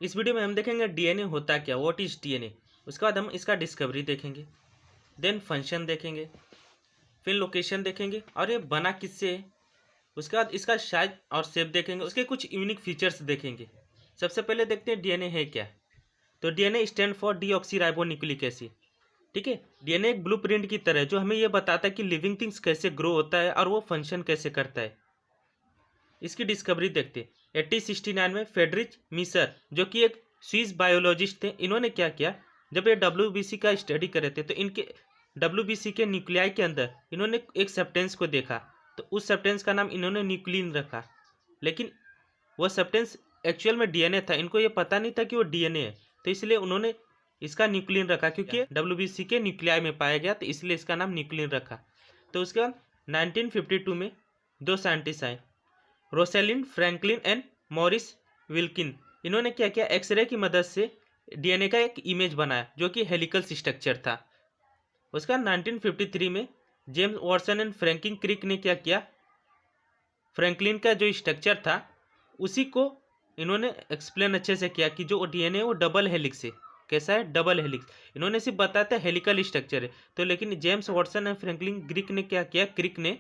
इस वीडियो में हम देखेंगे डीएनए होता क्या, व्हाट इज डीएनए। उसके बाद हम इसका डिस्कवरी देखेंगे, देन फंक्शन देखेंगे, फिर लोकेशन देखेंगे और ये बना किससे है। उसके बाद इसका साइज और शेप देखेंगे, उसके कुछ यूनिक फीचर्स देखेंगे। सबसे पहले देखते हैं डीएनए है क्या। तो DNA stand for deoxyribonucleic acid. ठीक है, डीएनए एक ब्लूप्रिंट की तरह है जो हमें यह बताता है कि लिविंग थिंग्स कैसे ग्रो होता है और वो फंक्शन कैसे करता है। इसकी डिस्कवरी देखते हैं। 1869 में फेडरिच मीसर जो कि एक स्विस बायोलॉजिस्ट थे, इन्होंने क्या किया, जब ये डब्ल्यूबीसी का स्टडी कर रहे थे तो इनके डब्ल्यूबीसी के न्यूक्लियाई के अंदर इन्होंने एक सब्सटेंस को देखा। तो उस सब्सटेंस का नाम इन्होंने न्यूक्लिन रखा, लेकिन वह सब्सटेंस एक्चुअल में डीएनए था। इनको ये पता नहीं था कि वो डीएनए है, तो इसलिए उन्होंने इसका न्यूक्लिन रखा, क्योंकि डब्ल्यूबीसी के न्यूक्लियाई में पाया गया, तो इसलिए इसका नाम न्यूक्लिन रखा। तो उसके बाद 1952 में दो साइंटिस्ट आए, रोसेलिन फ्रैंकलिन एंड मॉरिस विल्किन। इन्होंने क्या किया, एक्सरे की मदद से डीएनए का एक इमेज बनाया जो कि हेलिकल स्ट्रक्चर था। उसका 1953 में जेम्स वॉटसन एंड फ्रैंकिन क्रिक ने क्या किया, फ्रैंकलिन का जो स्ट्रक्चर था उसी को इन्होंने एक्सप्लेन अच्छे से किया कि जो डीएनए वो डबल हेलिक्स है। कैसा है, डबल हेलिक्स। इन्होंने सिर्फ बताया था हेलिकल स्ट्रक्चर है, तो लेकिन जेम्स वॉटसन एंड फ्रैंकलिन क्रिक ने क्या किया, क्रिक ने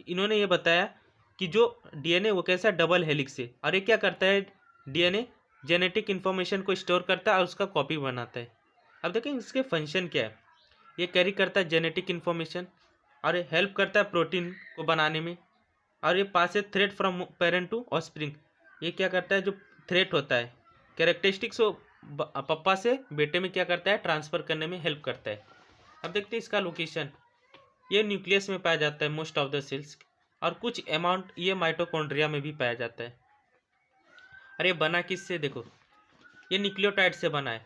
इन्होंने ये बताया कि जो डीएनए वो कैसा डबल हेलिक्स है। और ये क्या करता है, डीएनए जेनेटिक इन्फॉर्मेशन को स्टोर करता है और उसका कॉपी बनाता है। अब देखें इसके फंक्शन क्या है। ये कैरी करता है जेनेटिक इन्फॉर्मेशन और ये हेल्प करता है प्रोटीन को बनाने में। और ये पास है thread from parent to offspring. ये क्या करता है, जो थ्रेड होता है कैरेक्टरिस्टिक्स वो पप्पा से बेटे में क्या करता है, ट्रांसफ़र करने में हेल्प करता है। अब देखते हैं इसका लोकेशन। ये न्यूक्लियस में पाया जाता है मोस्ट ऑफ द सेल्स, और कुछ अमाउंट ये माइटोकॉन्ड्रिया में भी पाया जाता है। अरे बना किससे, देखो ये न्यूक्लियोटाइड से बना है।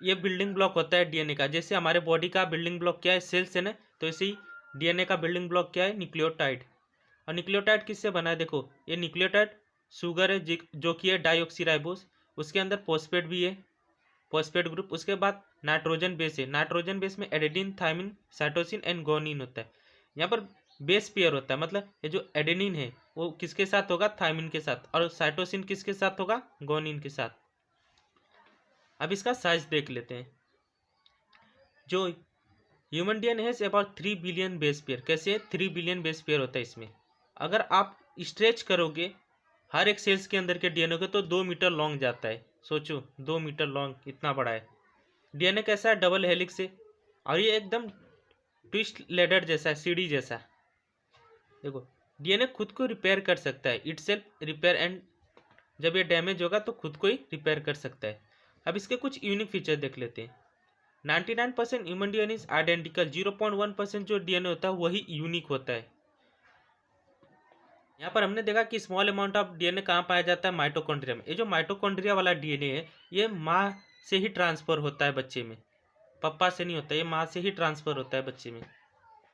ये बिल्डिंग ब्लॉक होता है डीएनए का। जैसे हमारे बॉडी का बिल्डिंग ब्लॉक क्या है, सेल्स है ना, तो ऐसे ही डीएनए का बिल्डिंग ब्लॉक क्या है, न्यूक्लियोटाइड। और न्यूक्लियोटाइड किससे बना है, देखो ये न्यूक्लियोटाइड शुगर है जो कि है डाईऑक्सीराइबोस। उसके अंदर फॉस्फेट भी है, फॉस्फेट ग्रुप। उसके बाद नाइट्रोजन बेस है, नाइट्रोजन बेस में adenine, thymine, cytosine and guanine होता है। यहाँ पर बेस पेयर होता है, मतलब ये जो एडेनिन है वो किसके साथ होगा, थायमिन के साथ, और साइटोसिन किसके साथ होगा, गोनिन के साथ। अब इसका साइज देख लेते हैं। जो ह्यूमन डीएनए है अबाउट 3 बिलियन बेस पेयर। कैसे 3 बिलियन बेस पेयर होता है इसमें। अगर आप स्ट्रेच करोगे हर एक सेल्स के अंदर के डीएनए को तो 2 मीटर लॉन्ग जाता है। सोचो 2 मीटर लॉन्ग, इतना बड़ा है डीएनए। कैसा है, डबल हेलिक्स है, और ये एकदम ट्विस्ट लेडर जैसा है, सीढ़ी जैसा। देखो डीएनए खुद को रिपेयर कर सकता है, इटसेल्फ रिपेयर, एंड जब ये डैमेज होगा तो खुद को ही रिपेयर कर सकता है। अब इसके कुछ यूनिक फीचर देख लेते हैं। 99% ह्यूमन डीएनए इज आइडेंटिकल, 0.1% जो डीएनए होता है वही यूनिक होता है। यहाँ पर हमने देखा कि स्मॉल अमाउंट ऑफ डीएनए कहाँ पाया जाता है, माइटोकॉन्ड्रिया में। ये जो माइटोकॉन्ड्रिया वाला डीएनए है ये माँ से ही ट्रांसफ़र होता है बच्चे में, पप्पा से नहीं होता, ये माँ से ही ट्रांसफ़र होता है बच्चे में।